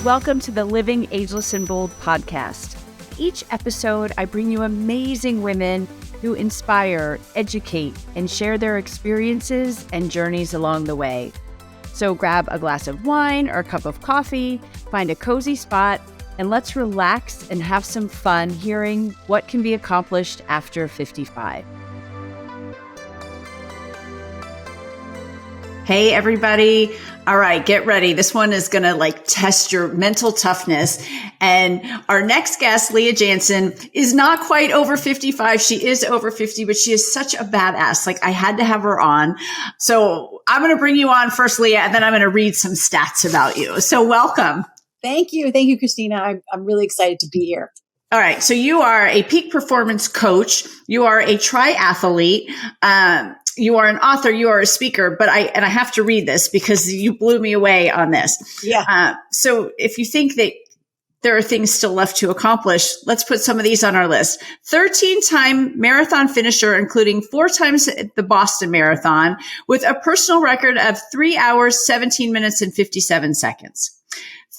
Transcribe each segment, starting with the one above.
Welcome to the Living Ageless and Bold podcast. Each episode, I bring you amazing women who inspire, educate, and share their experiences and journeys along the way. So grab a glass of wine or a cup of coffee, find a cozy spot, and let's relax and have some fun hearing what can be accomplished after 55. Hey, everybody. All right, get ready. This one is going to test your mental toughness. And our next guest, Leah Jantzen, is not quite over 55. She is over 50, but she is such a badass. I had to have her on. So I'm going to bring you on first, Leah, and then I'm going to read some stats about you. So welcome. Thank you. Thank you, Christina. I'm really excited to be here. All right. So you are a peak performance coach. You are a triathlete. You are an author, you are a speaker, but I have to read this because you blew me away on this. Yeah. So if you think that there are things still left to accomplish, let's put some of these on our list. 13-time marathon finisher, including 4 times at the Boston Marathon, with a personal record of 3 hours, 17 minutes, and 57 seconds.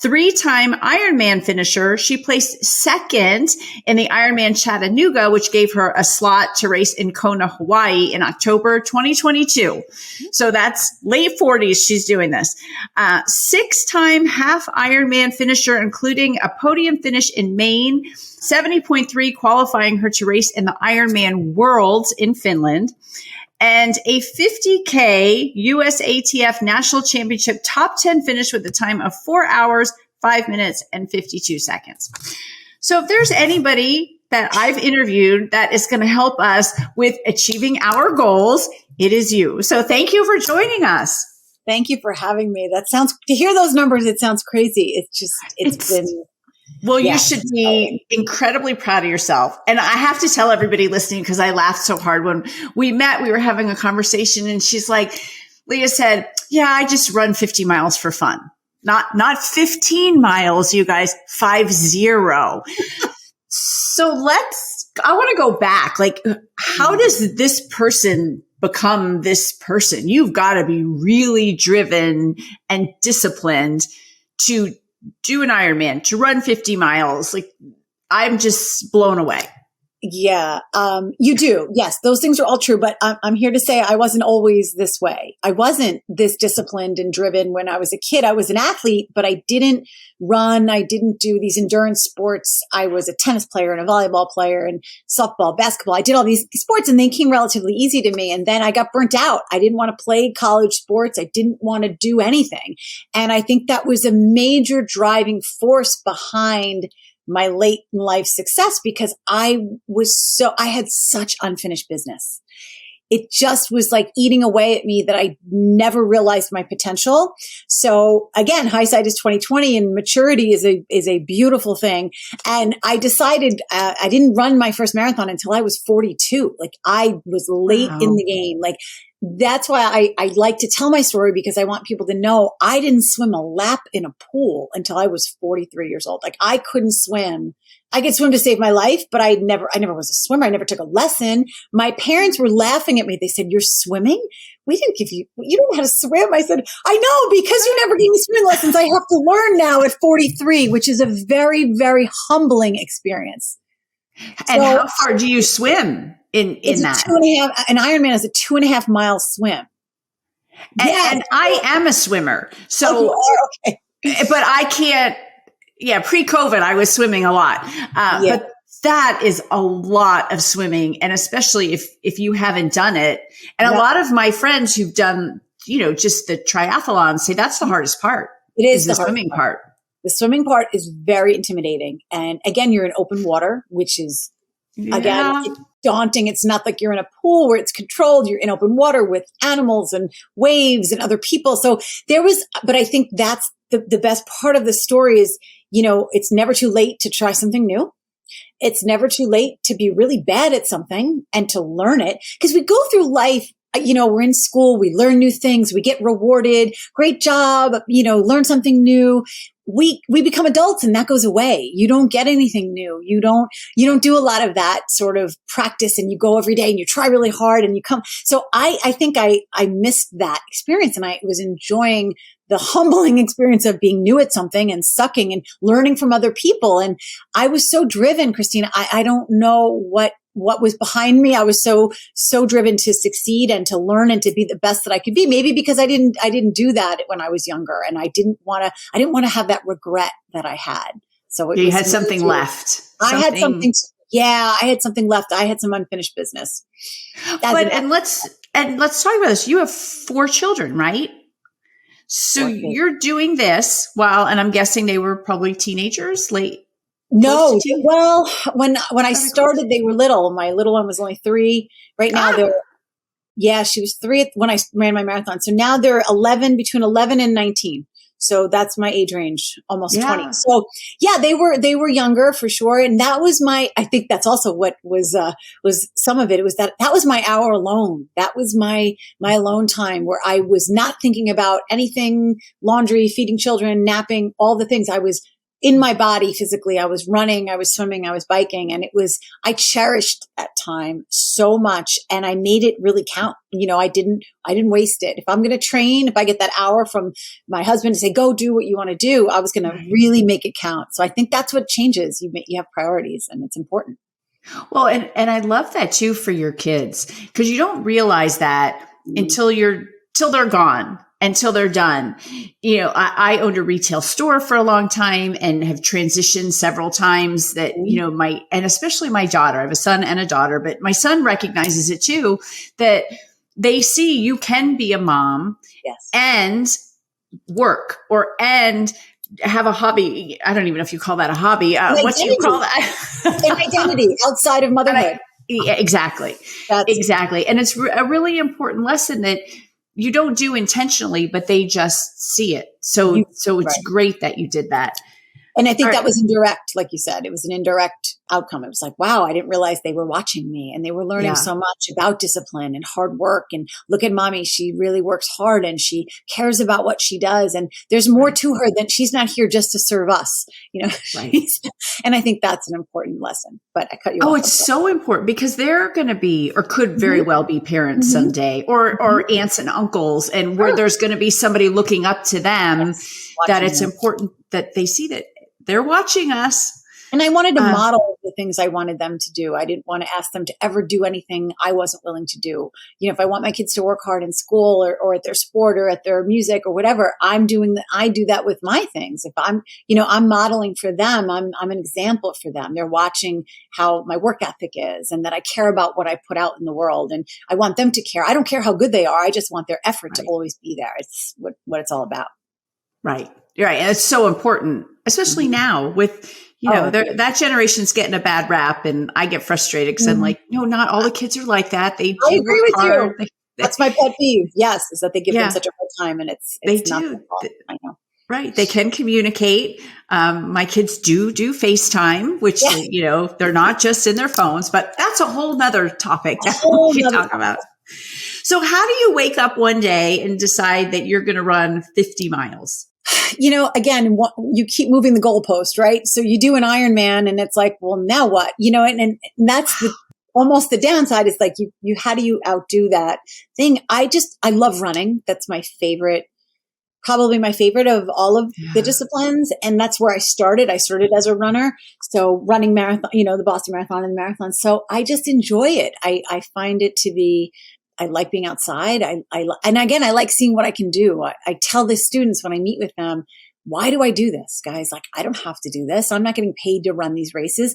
3-time Ironman finisher. She placed second in the Ironman Chattanooga, which gave her a slot to race in Kona, Hawaii in October 2022. So that's late 40s. She's doing this. 6-time half Ironman finisher, including a podium finish in Maine, 70.3 qualifying her to race in the Ironman Worlds in Finland. And a 50K USATF National Championship top 10 finish with a time of 4 hours, 5 minutes, and 52 seconds. So if there's anybody that I've interviewed that is going to help us with achieving our goals, it is you. So thank you for joining us. Thank you for having me. To hear those numbers, it sounds crazy. It's been... Well, you should be incredibly proud of yourself. And I have to tell everybody listening, because I laughed so hard when we met, we were having a conversation and she's like, Leah said, yeah, I just run 50 miles for fun. Not 15 miles, you guys, 50. So I want to go back. How does this person become this person? You've got to be really driven and disciplined to do an Ironman, to run 50 miles. I'm just blown away. Yeah, you do. Yes, those things are all true. But I'm here to say I wasn't always this way. I wasn't this disciplined and driven when I was a kid. I was an athlete, but I didn't run. I didn't do these endurance sports. I was a tennis player and a volleyball player and softball, basketball. I did all these sports and they came relatively easy to me. And then I got burnt out. I didn't want to play college sports. I didn't want to do anything. And I think that was a major driving force behind my late in life success, because I had such unfinished business. It just was eating away at me that I never realized my potential. So again, hindsight is 20/20 and maturity is a beautiful thing. And I decided, I didn't run my first marathon until I was 42. I was late in the game. That's why I like to tell my story, because I want people to know I didn't swim a lap in a pool until I was 43 years old. I couldn't swim. I could swim to save my life, but I never was a swimmer. I never took a lesson. My parents were laughing at me. They said, "You're swimming? We didn't give you don't know how to swim." I said, "I know, because you never gave me swimming lessons. I have to learn now at 43, which is a very, very humbling experience." And how far do you swim in that? 2.5. An Ironman is a 2.5 mile swim. And I am a swimmer. So, okay. But I can't. Yeah, pre-COVID, I was swimming a lot. But that is a lot of swimming. And especially if you haven't done it. And a lot of my friends who've done, just the triathlon say that's the hardest part. It is the swimming part. The swimming part is very intimidating. And again, you're in open water, which is, again, it's daunting. It's not like you're in a pool where it's controlled. You're in open water with animals and waves and other people. So but I think that's the best part of the story is, it's never too late to try something new. It's never too late to be really bad at something and to learn it. Because we go through life, we're in school, we learn new things, we get rewarded, great job, learn something new. we become adults and that goes away. You don't get anything new. You don't do a lot of that sort of practice, and you go every day and you try really hard and you come. So I think I missed that experience, and I was enjoying the humbling experience of being new at something and sucking and learning from other people. And I was so driven, Christina. I don't know what was behind me. I was so driven to succeed and to learn and to be the best that I could be. Maybe because I didn't do that when I was younger, and I didn't want to have that regret that I had. So you had something left. I had something. Yeah, I had something left. I had some unfinished business. Let's talk about this. You have 4 children, right? So you're doing this and I'm guessing they were probably teenagers, late. No, well, when I started, they were little. My little one was only 3. Right now, she was 3 when I ran my marathon. So now they're between 11 and 19. So that's my age range, almost 20. So yeah, they were younger for sure. And that was I think that's also what was some of it. It was that was my hour alone. That was my alone time where I was not thinking about anything, laundry, feeding children, napping, all the things. I was in my body physically. I was running, I was swimming, I was biking, and I cherished that time so much, and I made it really count. I didn't waste it. If I'm going to train, if I get that hour from my husband to say, go do what you want to do, I was going to really make it count. So I think that's what changes. You have priorities, and it's important. Well, and I love that too for your kids, because you don't realize that until they're gone. Until they're done. I owned a retail store for a long time and have transitioned several times that, and especially my daughter, I have a son and a daughter, but my son recognizes it too, that they see you can be a mom and work and have a hobby. I don't even know if you call that a hobby. What do you call that? An identity outside of motherhood. Exactly. Exactly. And it's a really important lesson that you don't do intentionally, but they just see it. So it's great that you did that. And I think that was indirect, like you said. It was an indirect outcome. It was like, wow, I didn't realize they were watching me, and they were learning so much about discipline and hard work. And look at mommy, she really works hard and she cares about what she does. And there's more to her than she's not here just to serve us, Right. And I think that's an important lesson. But I cut you off. Oh, it's so important, because they're going to be, or could very well be, parents someday, or aunts and uncles, and where there's going to be somebody looking up to them, that it's important that they see that they're watching us. And I wanted to model the things I wanted them to do. I didn't want to ask them to ever do anything I wasn't willing to do. If I want my kids to work hard in school or at their sport or at their music or whatever, I do that with my things. If I'm modeling for them, I'm an example for them. They're watching how my work ethic is, and that I care about what I put out in the world. And I want them to care. I don't care how good they are. I just want their effort to always be there. It's what it's all about. Right. Right. And it's so important, especially now with, that generation's getting a bad rap, and I get frustrated because I'm like, no, not all the kids are like that. I agree with you. That's my pet peeve. Yes. Is that they give them such a hard time, and it's they not do. their fault. I know. Right. They can communicate. My kids do FaceTime, which, they're not just in their phones, but that's a whole nother topic that we can talk about. So how do you wake up one day and decide that you're going to run 50 miles? Again, you keep moving the goalpost, right? So you do an Ironman, and it's like, well, now what? And that's almost the downside. Is like how do you outdo that thing? I love running. That's my favorite, probably my favorite of all of the disciplines. And that's where I started. I started as a runner. So running marathon, the Boston Marathon and the marathon. So I just enjoy it. I find it to be, I like being outside. And again, I like seeing what I can do. I tell the students when I meet with them, why do I do this, guys? Like, I don't have to do this. I'm not getting paid to run these races.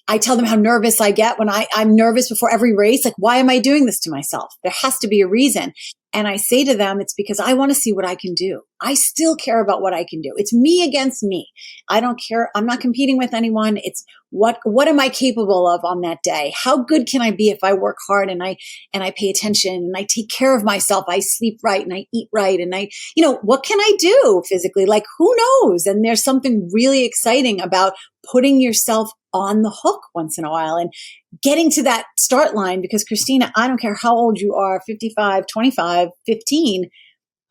I tell them how nervous I get when I'm nervous before every race. Like, why am I doing this to myself? There has to be a reason. And I say to them, it's because I want to see what I can do. I still care about what I can do. It's me against me. I don't care. I'm not competing with anyone. It's what am I capable of on that day? How good can I be if I work hard and I pay attention and I take care of myself? I sleep right and I eat right. And what can I do physically? Like, who knows? And there's something really exciting about putting yourself on the hook once in a while and getting to that start line. Because Christina, I don't care how old you are, 55, 25, 15,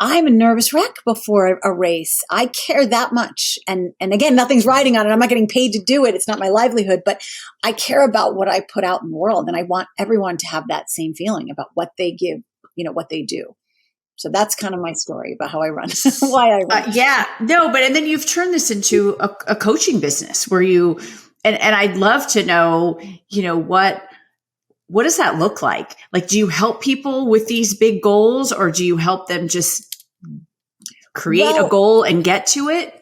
I'm a nervous wreck before a race. I care that much. And again, nothing's riding on it. I'm not getting paid to do it. It's not my livelihood, but I care about what I put out in the world. And I want everyone to have that same feeling about what they give, what they do. So that's kind of my story about how I run, why I run. And then you've turned this into a coaching business where and I'd love to know, what does that look like? Like, do you help people with these big goals, or do you help them just create a goal and get to it?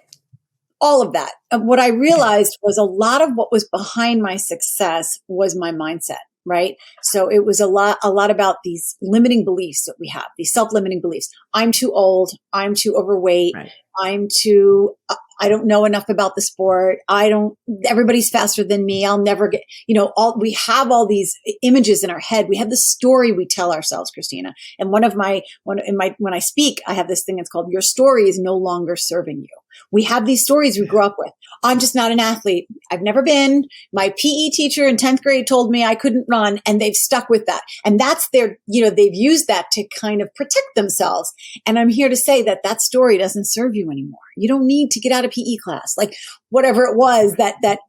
All of that. What I realized was a lot of what was behind my success was my mindset, right? So it was a lot about these limiting beliefs that we have, these self-limiting beliefs. I'm too old. I'm too overweight. Right. I don't know enough about the sport. Everybody's faster than me. I'll never get, we have all these images in our head. We have the story we tell ourselves, Christina. And when I speak, I have this thing that's called, your story is no longer serving you. We have these stories we grew up with. I'm just not an athlete. I've never been. My PE teacher in 10th grade told me I couldn't run, and they've stuck with that. And that's they've used that to kind of protect themselves. And I'm here to say that story doesn't serve you anymore. You don't need to get out of PE class, like whatever it was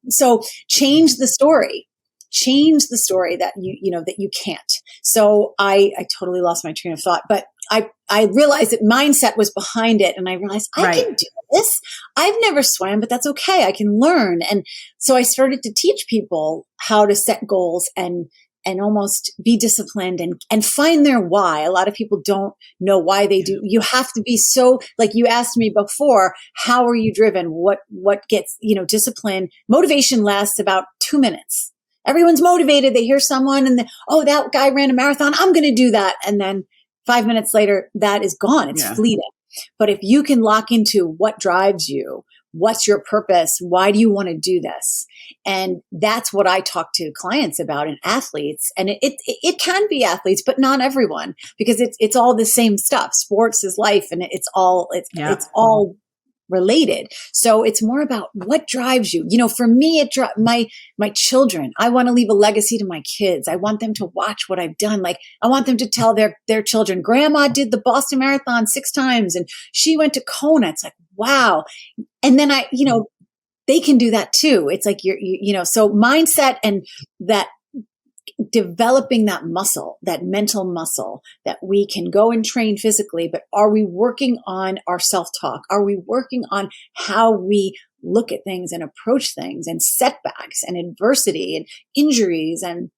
so change the story. Change the story that that you can't. So I totally lost my train of thought, but I realized that mindset was behind it. And I realized I can do this. I've never swam, but that's okay. I can learn. And so I started to teach people how to set goals and almost be disciplined and find their why. A lot of people don't know why they do. You have to be so, like you asked me before, how are you driven? What gets, discipline? Motivation lasts about 2 minutes. Everyone's motivated. They hear someone and that guy ran a marathon. I'm going to do that. And then 5 minutes later, that is gone. It's fleeting. But if you can lock into what drives you, what's your purpose? Why do you want to do this? And that's what I talk to clients about and athletes. And it can be athletes, but not everyone, because it's all the same stuff. Sports is life, and it's all related. So it's more about what drives you. For me, my children. I want to leave a legacy to my kids. I want them to watch what I've done. Like, I want them to tell their children, Grandma did the Boston Marathon 6 times and she went to Kona. It's like, wow. And then they can do that too. It's like so mindset and that developing that muscle, that mental muscle that we can go and train physically, but are we working on our self-talk? Are we working on how we look at things and approach things, and setbacks and adversity and injuries and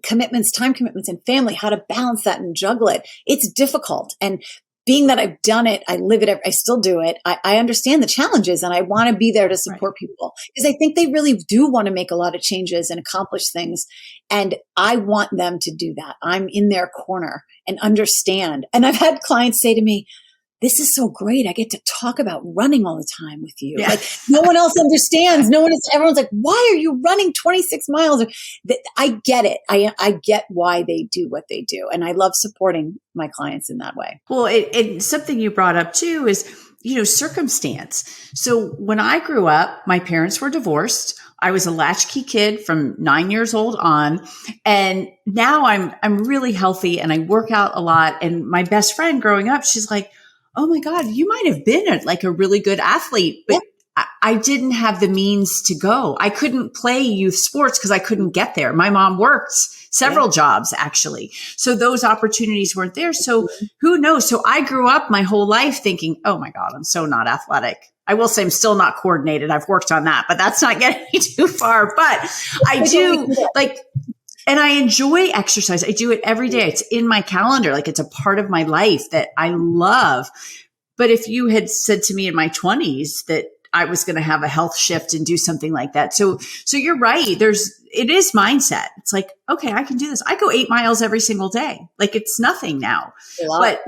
commitments, time commitments and family, how to balance that and juggle it? It's difficult. And being that I've done it, I live it, I still do it. I understand the challenges, and I want to be there to support people, because I think they really do want to make a lot of changes and accomplish things. And I want them to do that. I'm in their corner and understand. And I've had clients say to me, this is so great. I get to talk about running all the time with you. Yeah. Like, no one else understands. Everyone's like, why are you running 26 miles? I get it. I get why they do what they do. And I love supporting my clients in that way. Well, it something you brought up too is, circumstance. So when I grew up, my parents were divorced. I was a latchkey kid from 9 years old on. And now I'm really healthy and I work out a lot. And my best friend growing up, she's like, oh my God, you might have been a really good athlete, but I didn't have the means to go. I couldn't play youth sports because I couldn't get there. My mom worked several jobs, actually. So those opportunities weren't there. So who knows? So I grew up my whole life thinking, oh my God, I'm so not athletic. I will say I'm still not coordinated. I've worked on that, but that's not getting me too far. But I do and I enjoy exercise. I do it every day. It's in my calendar. It's a part of my life that I love. But if you had said to me in my 20s that I was going to have a health shift and do something like that. So you're right. It is mindset. It's like, okay, I can do this. I go 8 miles every single day. It's nothing now, but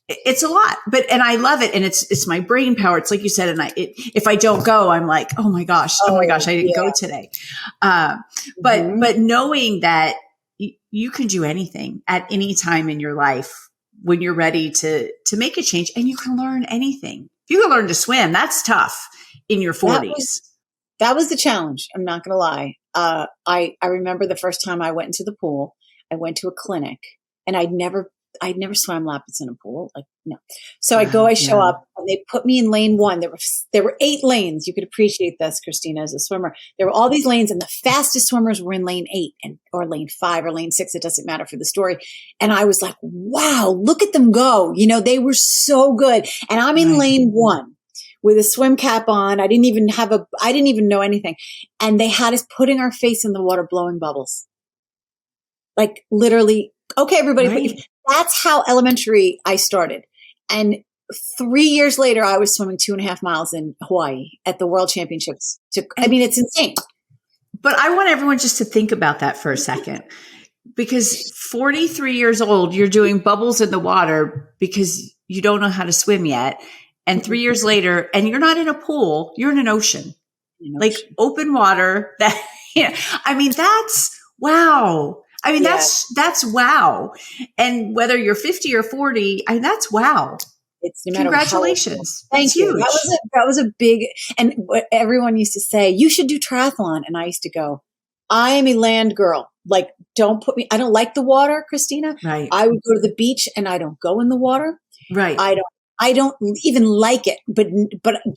it's a lot, and I love it. And it's my brain power. It's like you said. And if I don't go, I'm like, oh my gosh, I didn't go today. But knowing that you can do anything at any time in your life when you're ready to make a change, and you can learn anything. If you can learn to swim, that's tough in your 40s. That was the challenge. I'm not going to lie. I remember the first time I went into the pool, I went to a clinic, and I'd never I'd never swam laps in a pool. Like, no. So I show up, and they put me in lane 1. There were 8 lanes. You could appreciate this, Christina, as a swimmer. There were all these lanes, and the fastest swimmers were in lane 8 or lane 5 or lane 6. It doesn't matter for the story. And I was like, wow, look at them go. They were so good. And I'm in lane 1 with a swim cap on. I didn't even know anything. And they had us putting our face in the water, blowing bubbles. Like literally, okay, everybody, but that's how elementary I started. And 3 years later, I was swimming 2.5 miles in Hawaii at the World Championships. It's insane. But I want everyone just to think about that for a second, because 43 years old, you're doing bubbles in the water because you don't know how to swim yet. And 3 years later, and you're not in a pool, you're in an ocean, like open water. That's wow. That's wow. And whether you're 50 or 40, that's wow. It's no matter congratulations. Thank you. Huge. That was a big, and what everyone used to say, you should do triathlon. And I used to go, I am a land girl. Like, don't put me, I don't like the water, Christina. Right. I would go to the beach and I don't go in the water. Right. I don't even like it, but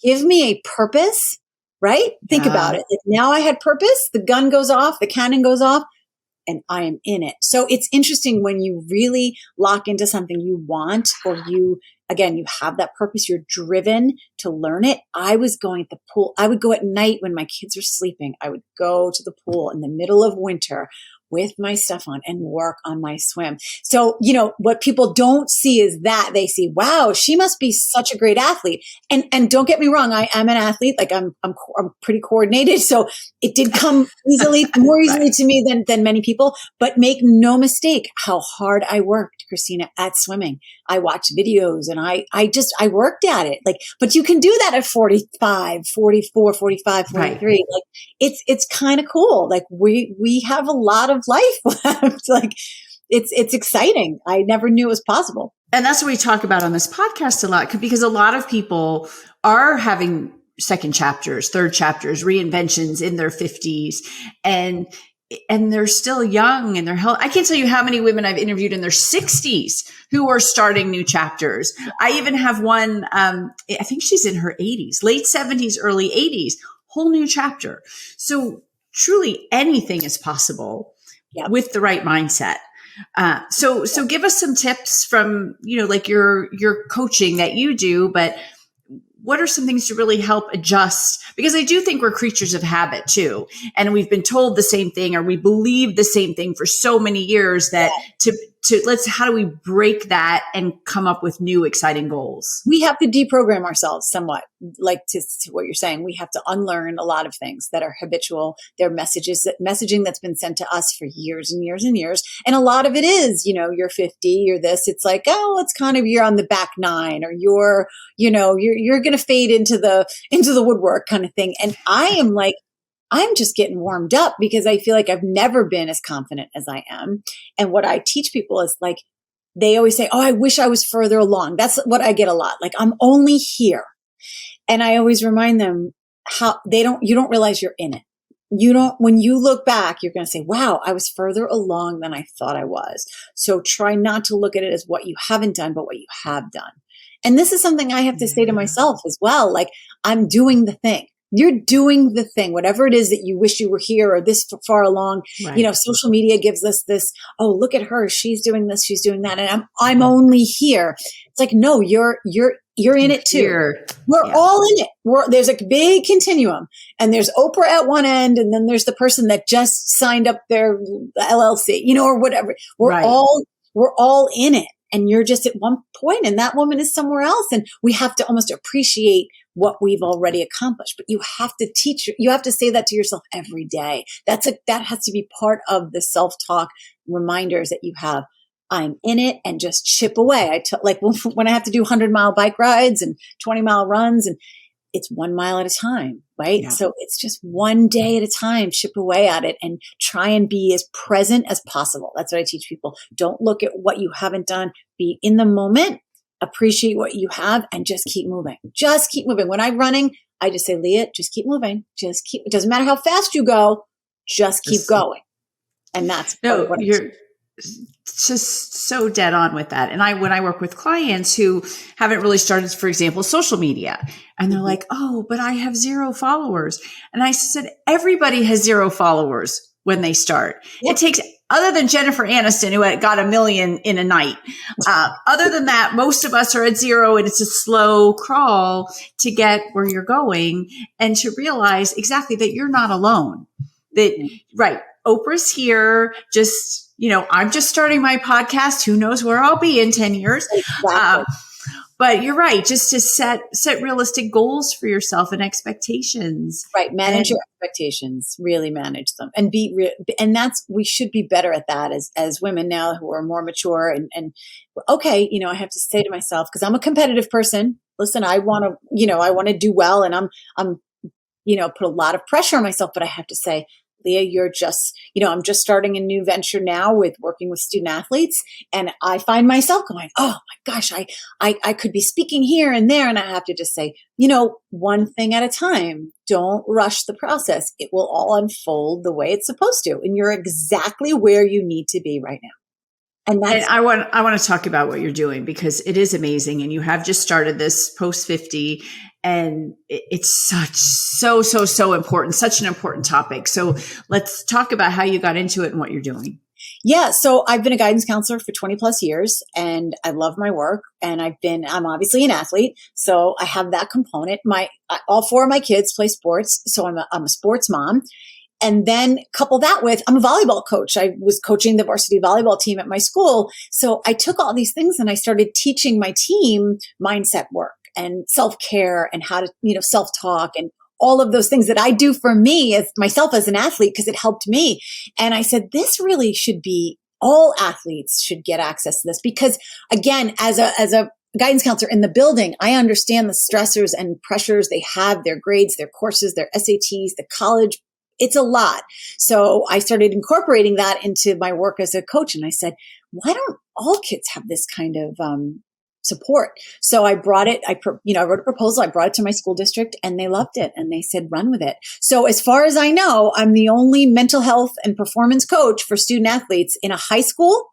give me a purpose, right? Think about it. If now I had purpose, the gun goes off, the cannon goes off, and I am in it. So it's interesting when you really lock into something you want, or you have that purpose, you're driven to learn it. I was going at the pool. I would go at night when my kids were sleeping. I would go to the pool in the middle of winter with my stuff on and work on my swim. So, what people don't see is that they see, wow, she must be such a great athlete. And don't get me wrong, I am an athlete. Like I'm pretty coordinated. So it did come more easily to me than many people, but make no mistake how hard I worked, Christina, at swimming. I watched videos and I worked at it. Like, but you can do that at 45, 44, 45, 43. Right. Like it's kind of cool. Like we have a lot of life left. Like it's exciting. I never knew it was possible. And that's what we talk about on this podcast a lot, because a lot of people are having second chapters, third chapters, reinventions in their 50s, and they're still young and they're healthy. I can't tell you how many women I've interviewed in their 60s who are starting new chapters. I even have one, I think she's in her 80s, late 70s, early 80s, whole new chapter. So truly anything is possible with the right mindset. So give us some tips from, like your coaching that you do, but what are some things to really help adjust? Because I do think we're creatures of habit too. And we've been told the same thing, or we believe the same thing for so many years that how do we break that and come up with new exciting goals? We have to deprogram ourselves somewhat, like to what you're saying. We have to unlearn a lot of things that are habitual. They're messaging that's been sent to us for years and years and years. And a lot of it is, you're 50, you're this. It's like, oh, it's kind of, you're on the back nine, or you're going to fade into the woodwork kind of thing. And I am like, I'm just getting warmed up because I feel like I've never been as confident as I am. And what I teach people is like, they always say, oh, I wish I was further along. That's what I get a lot. Like, I'm only here. And I always remind them how you don't realize you're in it. When you look back, you're going to say, wow, I was further along than I thought I was. So try not to look at it as what you haven't done, but what you have done. And this is something I have to say to myself as well. Like, I'm doing the thing. You're doing the thing, whatever it is that you wish you were here or this far along. Right. Social media gives us this, oh, look at her. She's doing this. She's doing that. And I'm only here. It's like, no, you're in it too. We're all in it. There's a big continuum, and there's Oprah at one end, and then there's the person that just signed up their LLC, or whatever. We're all in it. And you're just at one point, and that woman is somewhere else. And we have to almost appreciate what we've already accomplished. But you have to say that to yourself every day. That has to be part of the self-talk reminders that you have. I'm in it, and just chip away. Like when I have to do 100-mile bike rides and 20-mile runs, and it's 1 mile at a time, right? Yeah. So it's just one day at a time, chip away at it and try and be as present as possible. That's what I teach people. Don't look at what you haven't done. Be in the moment, appreciate what you have, and just keep moving. Just keep moving. When I'm running, I just say, Leah, just keep moving. It doesn't matter how fast you go, just keep going. And that's what just so dead on with that. And when I work with clients who haven't really started, for example, social media, and they're like, oh, but I have 0 followers. And I said, everybody has 0 followers when they start. It takes, other than Jennifer Aniston, who had got 1 million in a night. Other than that, most of us are at 0, and it's a slow crawl to get where you're going and to realize exactly that you're not alone. That, right. Oprah's here. Just, I'm just starting my podcast. Who knows where I'll be in 10 years. Exactly. But you're right. Just to set realistic goals for yourself and expectations. Right. Manage your expectations, really manage them, and and we should be better at that as women now who are more mature and okay, I have to say to myself, because I'm a competitive person. Listen, I want to do well, and I'm put a lot of pressure on myself, but I have to say, Leah, you're just, I'm just starting a new venture now with working with student athletes. And I find myself going, oh my gosh, I could be speaking here and there. And I have to just say, one thing at a time. Don't rush the process. It will all unfold the way it's supposed to. And you're exactly where you need to be right now. And I want to talk about what you're doing, because it is amazing. And you have just started this post 50, and it's so important, such an important topic. So let's talk about how you got into it and what you're doing. Yeah. So I've been a guidance counselor for 20 plus years, and I love my work, and I'm obviously an athlete. So I have that component. All 4 of my kids play sports. So I'm a sports mom. And then couple that with, I'm a volleyball coach. I was coaching the varsity volleyball team at my school. So I took all these things and I started teaching my team mindset work and self-care and how to, self-talk and all of those things that I do for me as myself as an athlete, because it helped me. And I said, this really should be, all athletes should get access to this, because again, as a guidance counselor in the building, I understand the stressors and pressures they have, their grades, their courses, their SATs, the college. It's a lot. So I started incorporating that into my work as a coach. And I said, why don't all kids have this kind of support? So I brought it, I wrote a proposal, I brought it to my school district, and they loved it. And they said, run with it. So as far as I know, I'm the only mental health and performance coach for student athletes in a high school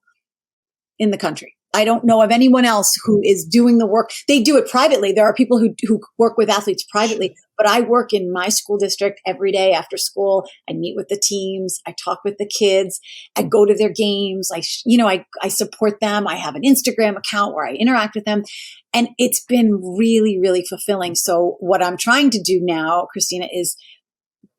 in the country. I don't know of anyone else who is doing the work. They do it privately. There are people who work with athletes privately, but I work in my school district every day after school. I meet with the teams. I talk with the kids. I go to their games. I support them. I have an Instagram account where I interact with them. And it's been really, really fulfilling. So what I'm trying to do now, Christina, is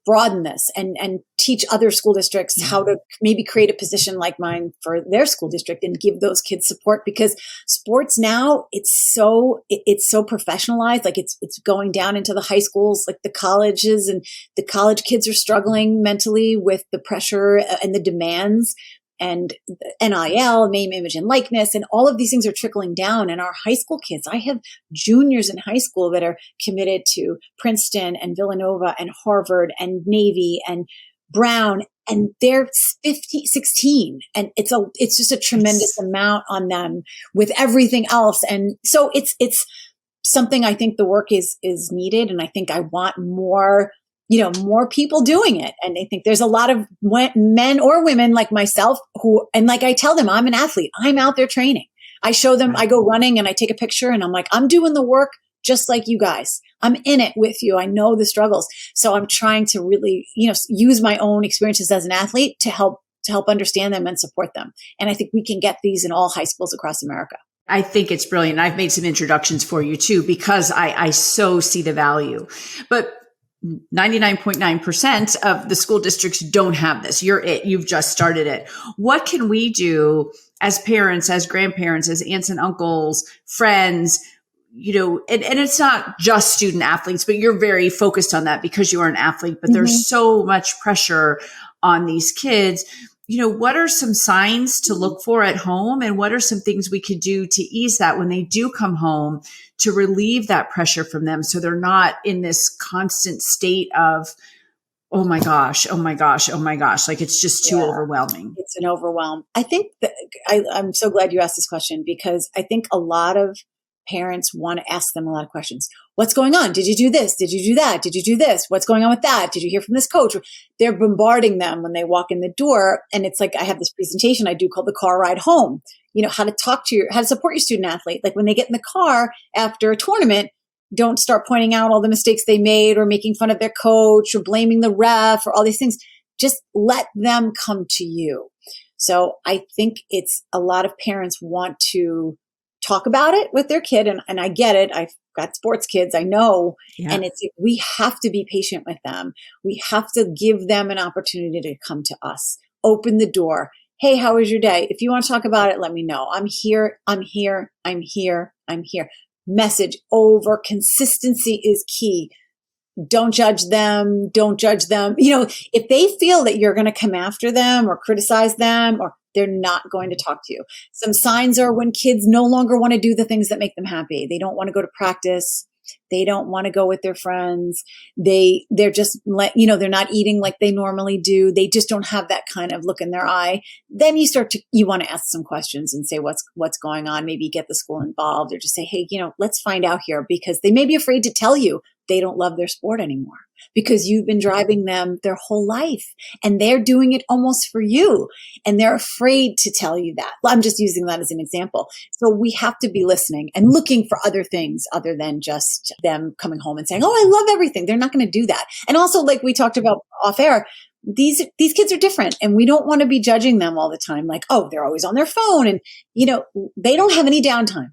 broaden this and teach other school districts how to maybe create a position like mine for their school district and give those kids support, because sports now, it's so professionalized. Like it's going down into the high schools, like the colleges, and the college kids are struggling mentally with the pressure and the demands and NIL, name, image, and likeness. And all of these things are trickling down. And our high school kids, I have juniors in high school that are committed to Princeton and Villanova and Harvard and Navy and Brown, and they're 16. And it's just a tremendous amount on them with everything else. And so it's something I think the work is needed. And I think I want more people doing it. And I think there's a lot of men or women like myself and like I tell them, I'm an athlete. I'm out there training. I show them, I go running and I take a picture and I'm like, I'm doing the work just like you guys. I'm in it with you. I know the struggles. So I'm trying to really, use my own experiences as an athlete to help understand them and support them. And I think we can get these in all high schools across America. I think it's brilliant. I've made some introductions for you too, because I so see the value. But 99.9% of the school districts don't have this. You've just started it. What can we do as parents, as grandparents, as aunts and uncles, friends, and it's not just student athletes, but you're very focused on that because you are an athlete, but there's so much pressure on these kids. What are some signs to look for at home, and what are some things we could do to ease that when they do come home, to relieve that pressure from them so they're not in this constant state of, oh my gosh, oh my gosh, oh my gosh. Like it's just too overwhelming. It's an overwhelm. I think that I'm so glad you asked this question, because I think a lot of parents want to ask them a lot of questions. What's going on? Did you do this? Did you do that? Did you do this? What's going on with that? Did you hear from this coach? They're bombarding them when they walk in the door. And it's like, I have this presentation I do called the car ride home. How to how to support your student athlete. Like when they get in the car after a tournament, don't start pointing out all the mistakes they made or making fun of their coach or blaming the ref or all these things. Just let them come to you. So I think it's a lot of parents want to talk about it with their kid. And I get it. I've got sports kids. I know. Yeah. And we have to be patient with them. We have to give them an opportunity to come to us. Open the door. Hey, how was your day? If you want to talk about it, let me know. I'm here. I'm here. I'm here. I'm here. Message over. Consistency is key. Don't judge them. Don't judge them. If they feel that you're going to come after them or criticize them, or they're not going to talk to you. Some signs are when kids no longer want to do the things that make them happy. They don't want to go to practice. They don't want to go with their friends. They're just they're not eating like they normally do. They just don't have that kind of look in their eye. Then you want to ask some questions and say, what's going on? Maybe get the school involved or just say, hey, let's find out here, because they may be afraid to tell you they don't love their sport anymore because you've been driving them their whole life and they're doing it almost for you. And they're afraid to tell you that. I'm just using that as an example. So we have to be listening and looking for other things other than just them coming home and saying, oh, I love everything. They're not going to do that. And also, like we talked about off air, these kids are different and we don't want to be judging them all the time. Like, oh, they're always on their phone and, they don't have any downtime.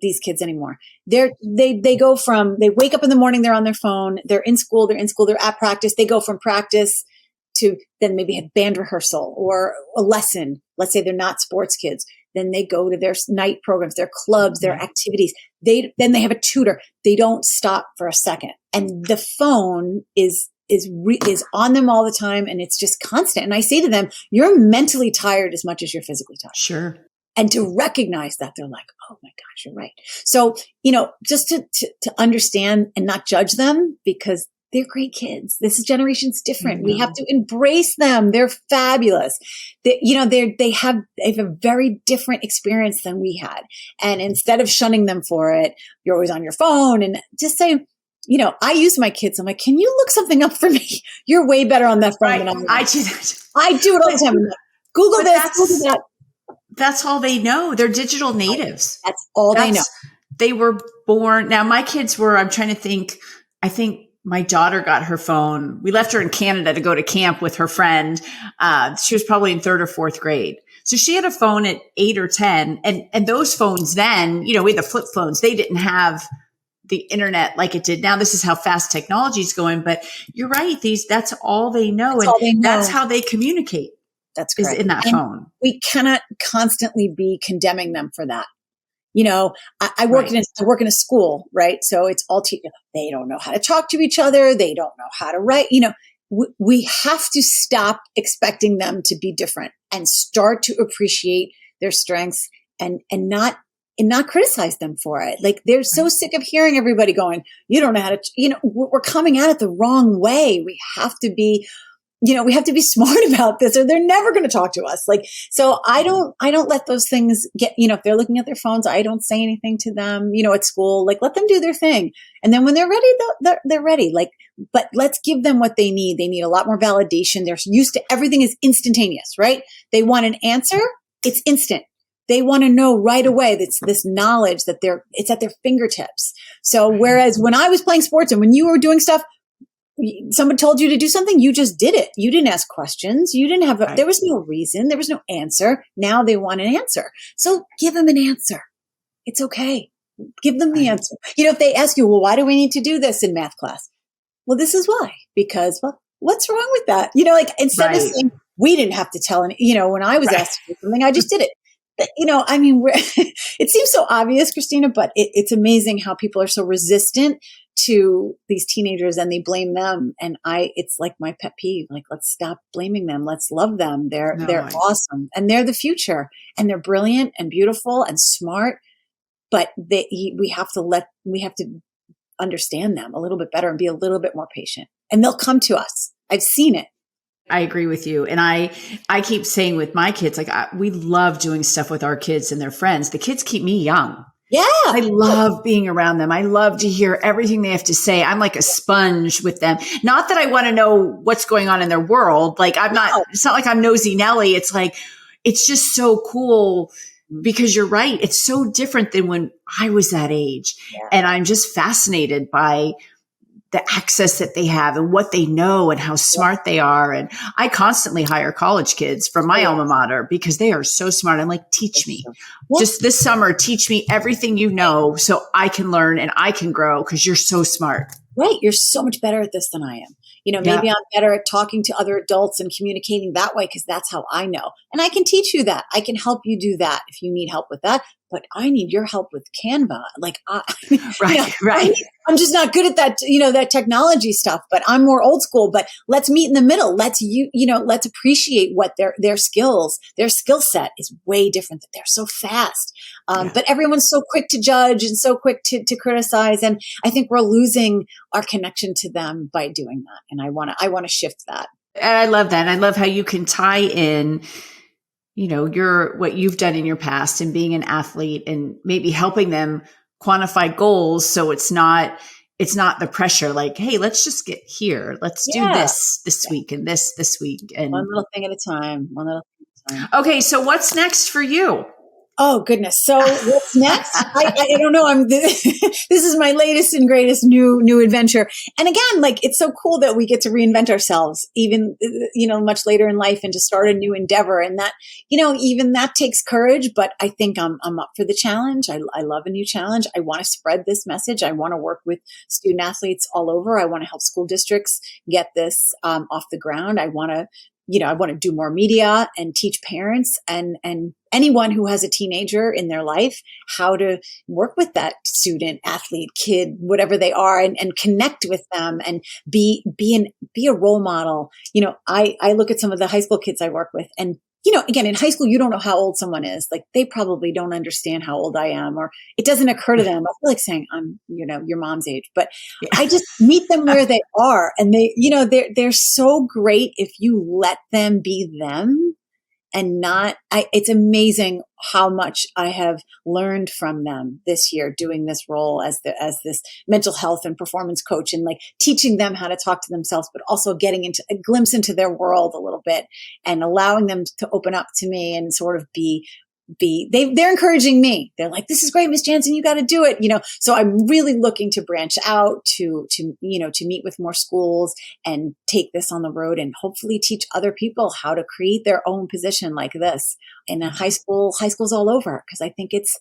These kids anymore. They wake up in the morning, they're on their phone, they're in school, they're at practice. They go from practice to then maybe a band rehearsal or a lesson. Let's say they're not sports kids. Then they go to their night programs, their clubs, their activities. Then they have a tutor. They don't stop for a second. And the phone is on them all the time. And it's just constant. And I say to them, you're mentally tired as much as you're physically tired. Sure. And to recognize that, they're like, oh my gosh, you're right. So, just to understand and not judge them, because they're great kids. This generation's different. We have to embrace them. They're fabulous. They have a very different experience than we had. And instead of shunning them for it, you're always on your phone, and just say, I use my kids. I'm like, can you look something up for me? You're way better on that phone than I am. I do that. I do it all the time. Google this, Google that. That's all they know. They're digital natives. That's all they know. They were born. Now my kids I'm trying to think, I think my daughter got her phone. We left her in Canada to go to camp with her friend. She was probably in 3rd or 4th grade. So she had a phone at 8 or 10. And those phones then, we had the flip phones. They didn't have the internet like it did now. This is how fast technology is going. But you're right. That's all they know. That's how they communicate. That's correct. Is in that phone. We cannot constantly be condemning them for that. I work in a school, right? So it's all they don't know how to talk to each other. They don't know how to write. We have to stop expecting them to be different and start to appreciate their strengths and not criticize them for it. Like they're so sick of hearing everybody going, you don't know how to, we're coming at it the wrong way. We have to be smart about this or they're never going to talk to us. Like, so I don't let those things get, if they're looking at their phones, I don't say anything to them, at school, like let them do their thing. And then when they're ready, they're ready. Like, but let's give them what they need. They need a lot more validation. They're used to everything is instantaneous, right? They want an answer. It's instant. They want to know right away. That's this knowledge that it's at their fingertips. So whereas when I was playing sports and when you were doing stuff, someone told you to do something, you just did it. You didn't ask questions. You didn't have, there was no reason. There was no answer. Now they want an answer. So give them an answer. It's okay. Give them the answer. If they ask you, well, why do we need to do this in math class? Well, this is why, because, well, what's wrong with that? Instead of saying we didn't have to tell, when I was asked to do something, I just did it. But, it seems so obvious, Christina, but it's amazing how people are so resistant to these teenagers and they blame them. And it's like my pet peeve, like, let's stop blaming them. Let's love them. They're awesome and they're the future and they're brilliant and beautiful and smart, but we have to understand them a little bit better and be a little bit more patient and they'll come to us. I've seen it. I agree with you. And I keep saying with my kids, like we love doing stuff with our kids and their friends. The kids keep me young. Yeah. I love being around them. I love to hear everything they have to say. I'm like a sponge with them. Not that I want to know what's going on in their world. Like it's not like I'm nosy Nelly. It's like, it's just so cool because you're right. It's so different than when I was that age. Yeah. And I'm just fascinated by the access that they have and what they know and how smart they are. And I constantly hire college kids from my alma mater because they are so smart. I'm like, teach me. Just this summer, teach me everything you know so I can learn and I can grow because you're so smart. Right. You're so much better at this than I am. Maybe I'm better at talking to other adults and communicating that way because that's how I know. And I can teach you that. I can help you do that if you need help with that. But I need your help with Canva. Right. I'm just not good at that, that technology stuff, but I'm more old school. But let's meet in the middle. Let's appreciate what their skills, their skill set is way different. That they're so fast. But everyone's so quick to judge and so quick to criticize. And I think we're losing our connection to them by doing that. And I want to shift that. And I love that. I love how you can tie in what you've done in your past and being an athlete and maybe helping them quantify goals. So it's not the pressure like, hey, let's just get here. Let's do this week and this week. And one little thing at a time. Okay. So what's next for you? Oh goodness. So what's next? I don't know. This is my latest and greatest new adventure. And again, like, it's so cool that we get to reinvent ourselves even, much later in life and to start a new endeavor. And that, even that takes courage, but I think I'm up for the challenge. I love a new challenge. I want to spread this message. I want to work with student athletes all over. I want to help school districts get this off the ground. I want to do more media and teach parents and anyone who has a teenager in their life how to work with that student, athlete, kid, whatever they are, and connect with them and be a role model. I look at some of the high school kids I work with, and again, in high school, you don't know how old someone is. Like, they probably don't understand how old I am, or it doesn't occur to them. I feel like saying I'm, your mom's age, but I just meet them where they are. And they, they're so great if you let them be them and it's amazing how much I have learned from them this year doing this role as this mental health and performance coach, and like teaching them how to talk to themselves, but also getting into a glimpse into their world a little bit and allowing them to open up to me and sort of they're encouraging me. They're like, this is great, Miss Jantzen, you got to do it. So I'm really looking to branch out to meet with more schools and take this on the road and hopefully teach other people how to create their own position like this in a high schools all over. Cause I think it's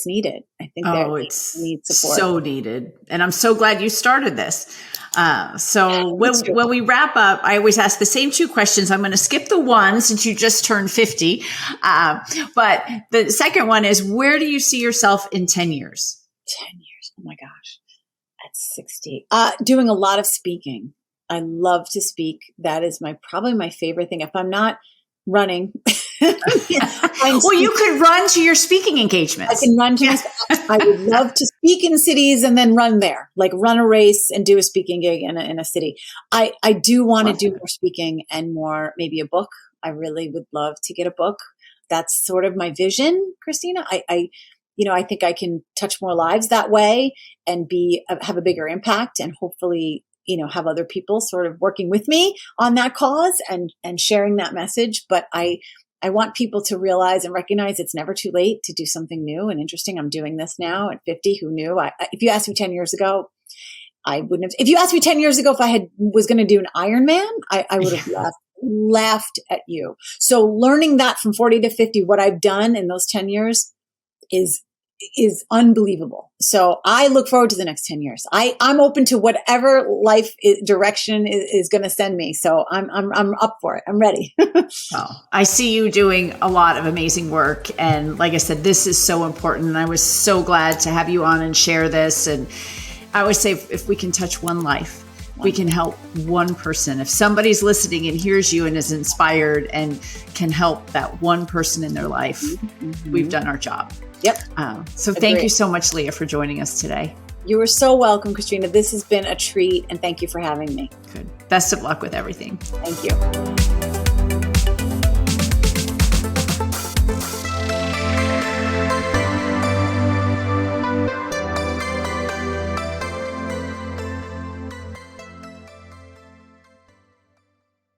needed. I think it's need support. So needed. And I'm so glad you started this. When we wrap up, I always ask the same two questions. I'm going to skip the one since you just turned 50. But the second one is, where do you see yourself in 10 years? 10 years. Oh my gosh. That's 60. Doing a lot of speaking. I love to speak. That is probably my favorite thing. If I'm not running. Well, you could run to your speaking engagements. I can run to I would love to speak in cities and then run there, like run a race and do a speaking gig in a city. I do want to do more speaking and more, maybe a book. I really would love to get a book. That's sort of my vision, Christina. I think I can touch more lives that way and have a bigger impact, and hopefully have other people sort of working with me on that cause and sharing that message. But I want people to realize and recognize it's never too late to do something new and interesting. I'm doing this now at 50. Who knew? If you asked me 10 years ago, I wouldn't have. If you asked me 10 years ago if I was going to do an Ironman, I would have laughed at you. So learning that from 40 to 50, what I've done in those 10 years is unbelievable. So I look forward to the next 10 years. I'm open to whatever life direction is going to send me. So I'm up for it. I'm ready. I see you doing a lot of amazing work. And like I said, this is so important. And I was so glad to have you on and share this. And I always say, if we can touch one life, we can help one person. If somebody's listening and hears you and is inspired and can help that one person in their life, we've done our job. Yep. So thank you so much, Leah, for joining us today. You were so welcome, Christina. This has been a treat, and thank you for having me. Good. Best of luck with everything. Thank you.